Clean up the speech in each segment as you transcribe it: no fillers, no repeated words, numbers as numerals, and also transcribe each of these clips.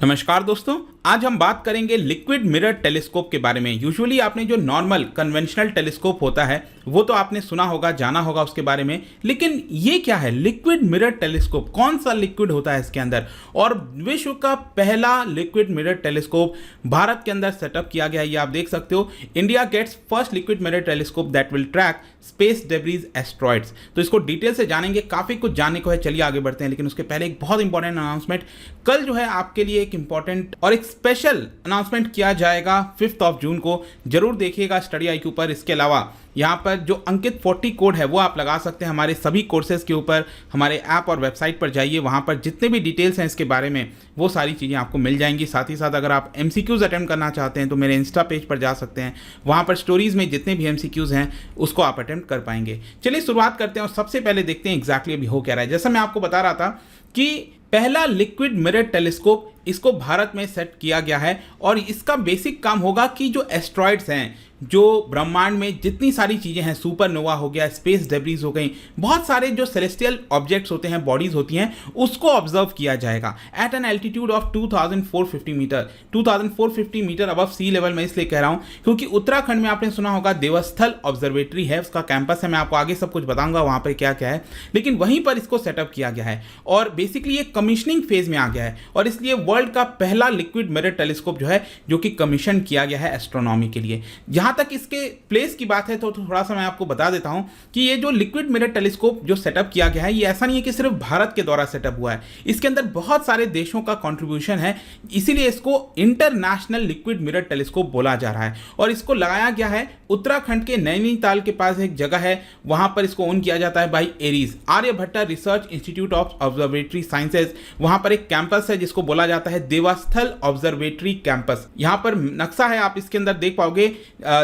नमस्कार दोस्तों, आज हम बात करेंगे लिक्विड मिरर टेलीस्कोप के बारे में। यूजुअली आपने जो नॉर्मल कन्वेंशनल टेलीस्कोप होता है वो तो आपने सुना होगा, जाना होगा उसके बारे में, लेकिन ये क्या है लिक्विड मिरर टेलीस्कोप? कौन सा लिक्विड होता है इसके अंदर? और विश्व का पहला लिक्विड मिरर टेलीस्कोप भारत के अंदर सेटअप किया गया है, ये आप देख सकते हो। India gets first liquid mirror telescope that will track space debris asteroids. तो इसको डिटेल से जानेंगे, काफी कुछ जानने को है, चलिए आगे बढ़ते हैं। लेकिन उसके पहले एक बहुत इंपॉर्टेंट अनाउंसमेंट, कल जो है आपके लिए एक इंपॉर्टेंट और एक स्पेशल अनाउंसमेंट किया जाएगा 5 जून को। जरूर देखिएगा स्टडी IQ पर। इसके अलावा यहाँ पर जो अंकित 40 कोड है वो आप लगा सकते हैं हमारे सभी कोर्सेज के ऊपर। हमारे ऐप और वेबसाइट पर जाइए, वहाँ पर जितने भी डिटेल्स हैं इसके बारे में वो सारी चीज़ें आपको मिल जाएंगी। साथ ही साथ अगर आप MCQs अटेम्प्ट करना चाहते हैं तो मेरे इंस्टा पेज पर जा सकते हैं, वहाँ पर स्टोरीज में जितने भी MCQs हैं उसको आप अटेम्प्ट कर पाएंगे। चलिए शुरुआत करते हैं और सबसे पहले देखते हैं एग्जैक्टली अभी हो क्या रहा है। जैसा मैं आपको बता रहा था कि पहला लिक्विड मिरर टेलीस्कोप इसको भारत में सेट किया गया है और इसका बेसिक काम होगा कि जो एस्ट्रॉइड्स हैं, जो ब्रह्मांड में जितनी सारी चीज़ें हैं, सुपरनोवा हो गया, स्पेस डेब्रीज हो गई, बहुत सारे जो सेलेस्टियल ऑब्जेक्ट्स होते हैं, बॉडीज होती हैं, उसको ऑब्जर्व किया जाएगा at an altitude of 2450 metre. 2450 metre above sea level. मैं इसलिए कह रहा हूं क्योंकि उत्तराखंड में आपने सुना होगा देवस्थल ऑब्जर्वेटरी है, उसका कैंपस है, मैं आपको आगे सब कुछ बताऊंगा वहां पर क्या क्या है, लेकिन वहीं पर इसको सेटअप किया गया है और बेसिकली ये कमीशनिंग फेज में आ गया है और इसलिए वर्ल्ड का पहला लिक्विड मिरर टेलीस्कोप जो है जो कि कमीशन किया गया है एस्ट्रोनॉमी के लिए। जहां तक इसके प्लेस की बात है तो थोड़ा सा मैं आपको बता देता हूं कि ये जो लिक्विड मिरर टेलीस्कोप जो सेटअप किया गया है ये ऐसा नहीं है कि सिर्फ भारत के द्वारा सेटअप हुआ है, इसके अंदर बहुत सारे देशों का कंट्रीब्यूशन है, इसीलिए इसको इंटरनेशनल लिक्विड मिरर टेलीस्कोप बोला जा रहा है। और इसको लगाया गया है उत्तराखंड के नैनीताल के पास एक जगह है, वहां पर इसको ओन किया जाता है by ARIES, Aryabhatta research institute of observatory sciences. वहां पर एक कैंपस है जिसको बोला जाता है देवस्थल ऑब्जर्वेटरी कैंपस। यहां पर नक्शा है, आप इसके अंदर देख पाओगे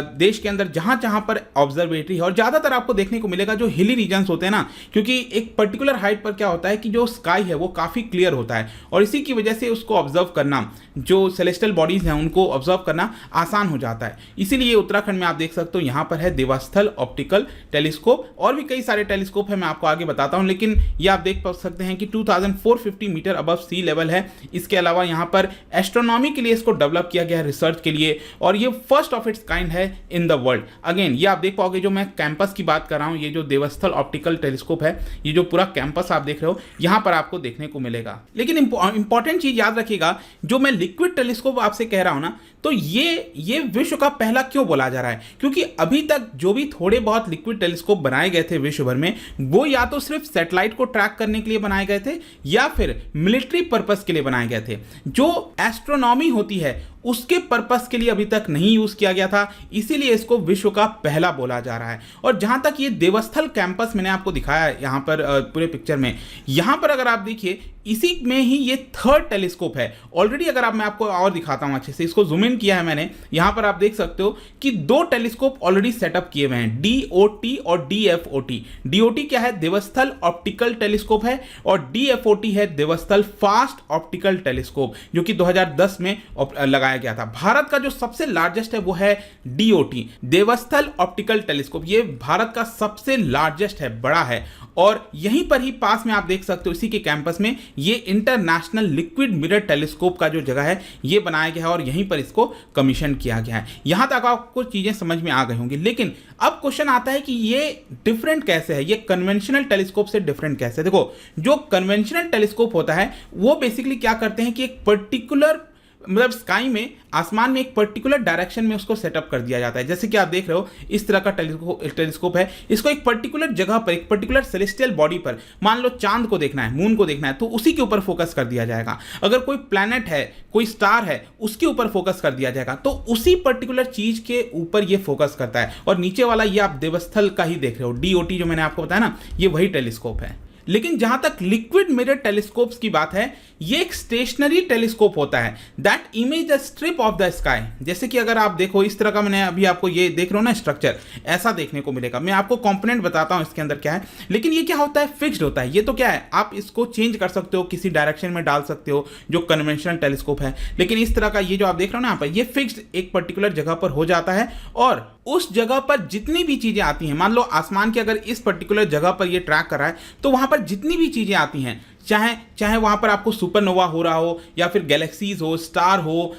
देश के अंदर जहां जहां पर ऑब्जर्वेटरी है और ज्यादातर आपको देखने को मिलेगा जो हिली रीजन्स होते हैं ना, क्योंकि एक पर्टिकुलर हाइट पर क्या होता है कि जो स्काई है वो काफी क्लियर होता है और इसी की वजह से उसको ऑब्जर्व करना, जो सेलेस्टियल बॉडीज हैं उनको ऑब्जर्व करना आसान हो जाता है। इसीलिए उत्तराखंड में आप देख सकते हो यहां पर है देवस्थल ऑप्टिकल टेलीस्कोप। और भी कई सारे टेलीस्कोप है, मैं आपको आगे बताता हूं, लेकिन ये आप देख सकते हैं कि 2450 मीटर अबव सी लेवल है। इसके अलावा यहां पर एस्ट्रोनॉमी के लिए इसको डेवलप किया गया है, रिसर्च के लिए, और ये फर्स्ट ऑफ इट्स काइंड है इन द वर्ल्ड। अगेन ये आप देख पाओगे, जो मैं कैंपस की बात कर रहा हूं, ये जो देवस्थल ऑप्टिकल टेलीस्कोप है, ये जो पूरा कैंपस आप देख रहे हो यहां पर आपको देखने को मिलेगा। लेकिन इंपॉर्टेंट चीज याद रखिएगा, जो मैं लिक्विड टेलीस्कोप आपसे कह रहा हूं ना, तो ये विश्व का पहला क्यों बोला जा रहा है? क्योंकि अभी तक जो भी थोड़े बहुत लिक्विड टेलीस्कोप बनाए गए थे विश्व भर में, वो या तो सिर्फ सैटेलाइट को ट्रैक करने के लिए बनाए गए थे या फिर मिलिट्री पर्पस के लिए बनाए गए थे। जो एस्ट्रोनॉमी होती है उसके पर्पस के लिए अभी तक नहीं यूज किया गया था, इसीलिए इसको विश्व का पहला बोला जा रहा है। और जहां तक ये देवस्थल कैंपस मैंने आपको दिखाया है यहां पर पूरे पिक्चर में, यहां पर अगर आप देखिए इसी में ही ये थर्ड टेलीस्कोप है ऑलरेडी। अगर आप, मैं आपको और दिखाता हूं अच्छे से, इसको जूम इन किया है मैंने, यहां पर आप देख सकते हो कि 2 टेलीस्कोप ऑलरेडी सेटअप किए हुए हैं, DOT और DFOT। DOT क्या है? देवस्थल ऑप्टिकल टेलीस्कोप है, और DFOT है देवस्थल फास्ट ऑप्टिकल टेलीस्कोप, जो कि 2010 में लगाया गया था। भारत का जो सबसे लार्जेस्ट है वो है DOT, देवस्थल ऑप्टिकल टेलीस्कोप। ये भारत का सबसे लार्जेस्ट है, बड़ा है, और यहीं पर ही पास में आप देख सकते हो इसी के कैंपस में ये इंटरनेशनल लिक्विड मिरर टेलीस्कोप का जो जगह है ये बनाया गया है और यहीं पर इसको कमीशन किया गया है। यहां तक आपको चीजें समझ में आ गई होंगी, लेकिन अब क्वेश्चन आता है कि ये डिफरेंट कैसे है, ये कन्वेंशनल टेलीस्कोप से डिफरेंट कैसे है? देखो, जो कन्वेंशनल टेलीस्कोप होता है वो बेसिकली क्या करते हैं कि एक पर्टिकुलर, मतलब स्काई में, आसमान में एक पर्टिकुलर डायरेक्शन में उसको सेटअप कर दिया जाता है। जैसे कि आप देख रहे हो इस तरह का टेलीस्कोप है, इसको एक पर्टिकुलर जगह पर, एक पर्टिकुलर सेलेस्टियल बॉडी पर, मान लो चांद को देखना है, मून को देखना है, तो उसी के ऊपर फोकस कर दिया जाएगा। अगर कोई प्लैनेट है, कोई स्टार है, उसके ऊपर फोकस कर दिया जाएगा, तो उसी पर्टिकुलर चीज के ऊपर ये फोकस करता है। और नीचे वाला ये आप देवस्थल का ही देख रहे हो, DOT जो मैंने आपको बताया ना, ये वही टेलीस्कोप है। लेकिन जहां तक लिक्विड मिरर टेलीस्कोप्स की बात है, ये एक स्टेशनरी टेलीस्कोप होता है that image the strip of the sky. जैसे कि अगर आप देखो इस तरह का, मैंने अभी आपको ये देख रहे हो ना स्ट्रक्चर, ऐसा देखने को मिलेगा। मैं आपको कंपोनेंट बताता हूं इसके अंदर क्या है, लेकिन ये क्या होता है, फिक्स्ड होता है। ये तो क्या है, आप इसको चेंज कर सकते हो, किसी डायरेक्शन में डाल सकते हो, जो कन्वेंशनल टेलीस्कोप है। लेकिन इस तरह का ये जो आप देख रहे हो ना यहाँ पर, ये फिक्स्ड एक पर्टिकुलर जगह पर हो जाता है और उस जगह पर जितनी भी चीजें आती हैं, मान लो आसमान की अगर इस पर्टिकुलर जगह पर ये ट्रैक कर रहा है, तो वहां पर जितनी भी चीजें आती हैं, चाहे चाहे वहाँ पर आपको सुपरनोवा हो रहा हो या फिर गैलेक्सीज हो, स्टार हो,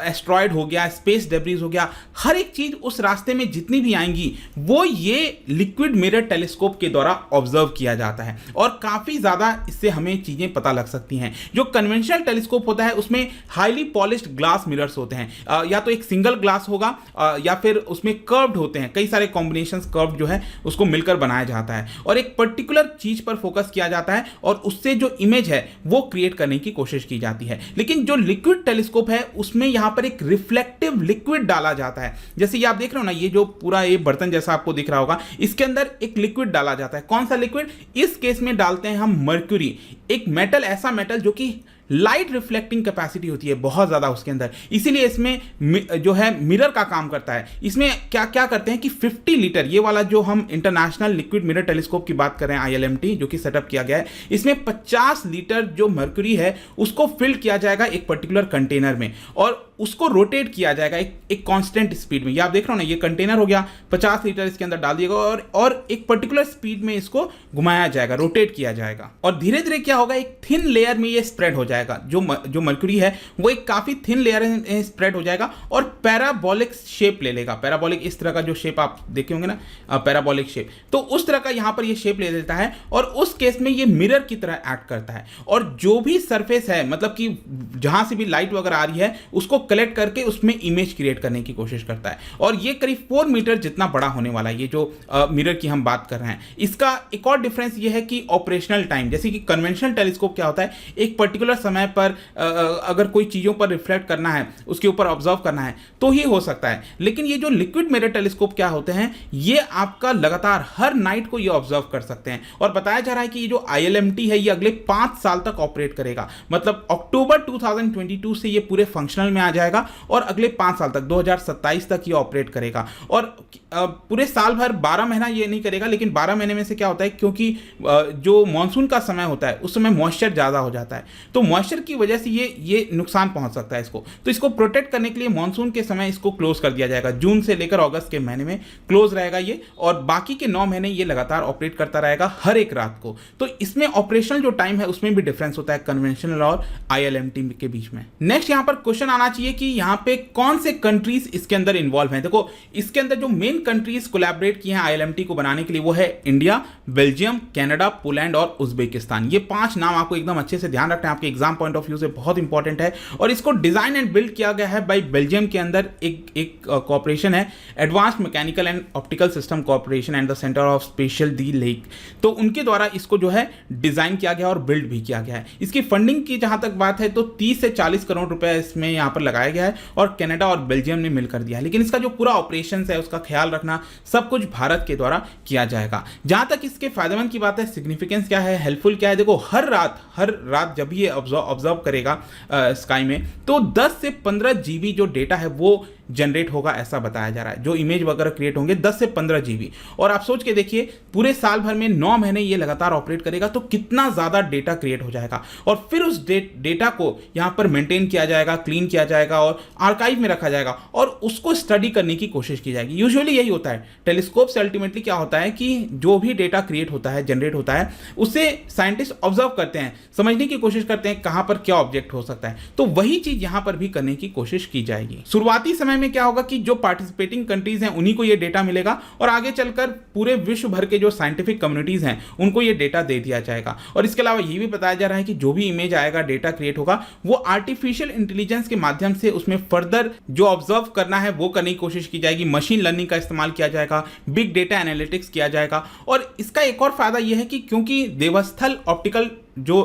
एस्ट्रॉयड हो गया, स्पेस डेब्रिज हो गया, हर एक चीज़ उस रास्ते में जितनी भी आएंगी वो ये लिक्विड मिरर टेलीस्कोप के द्वारा ऑब्जर्व किया जाता है और काफ़ी ज़्यादा इससे हमें चीज़ें पता लग सकती हैं। जो कन्वेंशनल टेलीस्कोप होता है उसमें हाईली पॉलिश्ड ग्लास मिरर्स होते हैं, या तो एक सिंगल ग्लास होगा या फिर उसमें कर्व्ड होते हैं, कई सारे कॉम्बिनेशंस कर्व्ड जो है उसको मिलकर बनाया जाता है और एक पर्टिकुलर चीज़ पर फोकस किया जाता है और उससे जो इमेज है वो क्रिएट करने की कोशिश की जाती है। लेकिन जो लिक्विड टेलीस्कोप है उसमें यहां पर एक रिफ्लेक्टिव लिक्विड डाला जाता है। जैसे ये आप देख रहे हो ना, ये जो पूरा ये बर्तन जैसा आपको दिख रहा होगा, इसके अंदर एक लिक्विड डाला जाता है। कौन सा लिक्विड? इस केस में डालते हैं हम मर्क्यूरी, एक मेटल, ऐसा मेटल जो कि लाइट रिफ्लेक्टिंग कैपेसिटी होती है बहुत ज़्यादा उसके अंदर, इसीलिए इसमें जो है मिरर का काम करता है। इसमें क्या क्या करते हैं कि 50 लीटर, ये वाला जो हम इंटरनेशनल लिक्विड मिरर टेलीस्कोप की बात कर रहे हैं ILMT जो कि सेटअप किया गया है, इसमें 50 लीटर जो मर्क्यूरी है उसको फिल किया जाएगा एक पर्टिकुलर कंटेनर में और उसको रोटेट किया जाएगा एक कांस्टेंट स्पीड में। ये आप देख रहे हो ना, ये कंटेनर हो गया, 50 लीटर इसके अंदर डाल दिएगा और एक पर्टिकुलर स्पीड में इसको घुमाया जाएगा, रोटेट किया जाएगा और धीरे धीरे क्या होगा, एक थिन लेयर में ये स्प्रेड हो जाएगा। जो मर्क्यूरी है वो एक काफी थिन लेयर में स्प्रेड हो जाएगा और पैराबोलिक शेप ले लेगा। पैराबोलिक, इस तरह का जो शेप आप देखे होंगे ना, पैराबोलिक शेप, तो उस तरह का यहां पर ये शेप ले लेता है और उस केस में ये मिरर की तरह एक्ट करता है और जो भी सरफेस है, मतलब कि जहां से भी लाइट वगैरह आ रही है उसको कलेक्ट करके उसमें इमेज क्रिएट करने की कोशिश करता है और ये करीब 4 मीटर जितना बड़ा होने वाला है। ये जो मिरर की हम बात कर रहे हैं, इसका एक और डिफरेंस ये है कि ऑपरेशनल टाइम, जैसे कि कन्वेंशनल टेलीस्कोप क्या होता है, एक पर्टिकुलर समय पर अगर कोई चीज़ों पर रिफ्लेक्ट करना है, उसके ऊपर ऑब्जर्व करना है तो ही हो सकता है। लेकिन ये जो लिक्विड मिरर टेलीस्कोप क्या होते हैं, ये आपका लगातार हर नाइट को ये ऑब्जर्व कर सकते हैं और बताया जा रहा है कि ये जो ILMT है ये अगले 5 साल तक ऑपरेट करेगा। मतलब अक्टूबर 2022 से ये पूरे फंक्शनल में आ जाएगा और अगले 5 साल तक 2027 तक ये ऑपरेट करेगा और पूरे साल भर 12 महीना ये नहीं करेगा, लेकिन 12 महीने में से क्या होता है, क्योंकि जो मानसून का समय होता है उस समय मॉइस्चर ज़्यादा हो जाता है, तो मॉइस्चर की वजह से ये नुकसान पहुंच सकता है इसको। तो इसको प्रोटेक्ट करने के लिए मानसून के समय इसको क्लोज कर दिया जाएगा। जून से लेकर अगस्त के महीने में क्लोज रहेगा ये और बाकी के 9 महीने ये लगातार ऑपरेट करता रहेगा हर एक रात को। तो इसमें ऑपरेशनल जो टाइम है उसमें भी डिफरेंस होता है कन्वेंशनल और ILMT के बीच में। नेक्स्ट यहाँ पर क्वेश्चन आना चाहिए कि यहाँ पे कौन से कंट्रीज इसके अंदर इन्वॉल्व हैं। देखो, इसके अंदर जो मेन कंट्रीज कोलैबोरेट किए हैं ILMT को बनाने के लिए वो है इंडिया, बेल्जियम, कनाडा, पोलैंड और उज्बेकिस्तान। ये 5 नाम आपको एकदम अच्छे से ध्यान रखना है, आपके एग्जाम पॉइंट ऑफ व्यू से बहुत इंपॉर्टेंट है और इसको डिजाइन एंड बिल्ड किया गया है बाय बेल्जियम के अंदर एक कॉर्पोरेशन है, advanced mechanical and optical system corporation and the centre of special the lake. तो उनके द्वारा इसको जो है डिजाइन किया गया और बिल्ड भी किया गया है। इसकी फंडिंग की जहां तक बात है तो 30 से 40 करोड़ रुपए इसमें यहां पर लगाया गया है और कनाडा और बेल्जियम ने मिलकर दिया है। लेकिन इसका जो पूरा ऑपरेशन है उसका ख्याल रखना सब कुछ भारत के द्वारा किया जाएगा। जहां तक इसके फायदेमंद की बात है, सिग्निफिकेंस क्या है, हेल्पफुल क्या है, देखो हर रात जब ये ऑब्जर्व करेगा स्काई में तो 10 से 15 GB जो डेटा है वो जनरेट होगा, ऐसा बताया जा रहा है। जो इमेज वगैरह क्रिएट होंगे 10 से 15 GB। और आप सोच के देखिए पूरे साल भर में 9 महीने ये लगातार ऑपरेट करेगा तो कितना ज़्यादा डेटा क्रिएट हो जाएगा और फिर उस डेटा को यहाँ पर मेंटेन किया जाएगा, क्लीन किया जाएगा और आर्काइव में रखा जाएगा और उसको स्टडी करने की कोशिश की जाएगी। यूजुअली यही होता है टेलीस्कोप से। अल्टीमेटली क्या होता है कि जो भी डेटा क्रिएट होता है, जनरेट होता है, उसे साइंटिस्ट ऑब्जर्व करते हैं, समझने की कोशिश करते हैं कहाँ पर क्या ऑब्जेक्ट हो सकता है। तो वही चीज़ यहाँ पर भी करने की कोशिश की जाएगी। शुरुआती समय में क्या होगा कि जो पार्टिसिपेटिंग कंट्रीज हैं उन्हीं को ये डेटा मिलेगा और आगे चलकर पूरे विश्व भर के जो साइंटिफिक कम्युनिटीज हैं उनको ये डेटा दे दिया जाएगा। और इसके अलावा ये भी बताया जा रहा है कि जो भी इमेज आएगा, डेटा क्रिएट होगा, वो आर्टिफिशियल इंटेलिजेंस के माध्यम से उसमें फर्दर जो ऑब्जर्व करना है वो करने की कोशिश की जाएगी। मशीन लर्निंग का इस्तेमाल किया जाएगा, बिग डेटा एनालिटिक्स किया जाएगा। और इसका एक और फायदा यह है कि क्योंकि देवस्थल ऑप्टिकल जो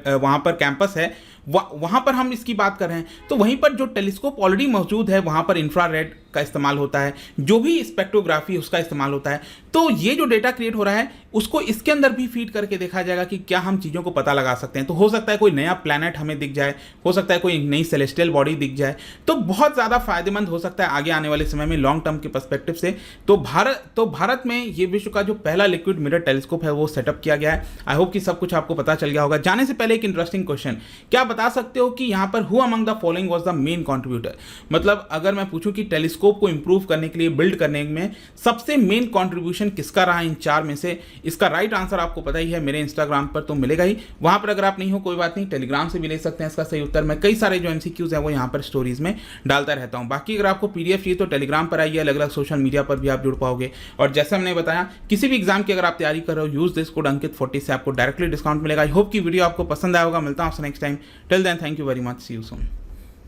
वहां पर कैंपस है वहां पर हम इसकी बात कर रहे हैं, तो वहीं पर जो टेलीस्कोप ऑलरेडी मौजूद है वहां पर इंफ्रारेड का इस्तेमाल होता है, जो भी स्पेक्ट्रोग्राफी उसका इस्तेमाल होता है। तो ये जो डेटा क्रिएट हो रहा है उसको इसके अंदर भी फीड करके देखा जाएगा कि क्या हम चीज़ों को पता लगा सकते हैं। तो हो सकता है कोई नया प्लैनेट हमें दिख जाए, हो सकता है कोई नई सेलेस्टियल बॉडी दिख जाए, तो बहुत ज़्यादा फायदेमंद हो सकता है आगे आने वाले समय में लॉन्ग टर्म के पर्सपेक्टिव से। तो भारत में ये विश्व का जो पहला लिक्विड मिरर टेलीस्कोप है वो सेटअप किया गया है। आई होप कि सब कुछ आपको पता चल गया होगा। जाने से पहले एक इंटरेस्टिंग क्वेश्चन, क्या बता सकते हो कि यहाँ पर who among the following was the main contributor. मतलब अगर मैं पूछूं कि टेलीस्कोप टेलीस्कोप को इंप्रूव करने के लिए, बिल्ड करने में सबसे मेन कंट्रीब्यूशन किसका रहा इन 4 में से? इसका राइट आंसर आपको पता ही है, मेरे इंस्टाग्राम पर तो मिलेगा ही। वहां पर अगर आप नहीं हो कोई बात नहीं, टेलीग्राम से भी ले सकते हैं इसका सही उत्तर। मैं कई सारे जो एमसीक्यूज हैं वो यहाँ पर स्टोरीज में डालता रहता हूँ। बाकी अगर आपको पीडीएफ चाहिए तो टेलीग्राम पर आइए, अलग अलग सोशल मीडिया पर भी आप जुड़ पाओगे। और जैसे हमने बताया, किसी भी एग्जाम की अगर आप तैयारी कर रहे हो, यूज दिस कोड अंकित 40 से आपको डायरेक्टली डिस्काउंट मिलेगा। आई होप कि वीडियो आपको पसंद आया होगा। मिलता हूं आपसे next time. Till then, thank you very much, see you soon.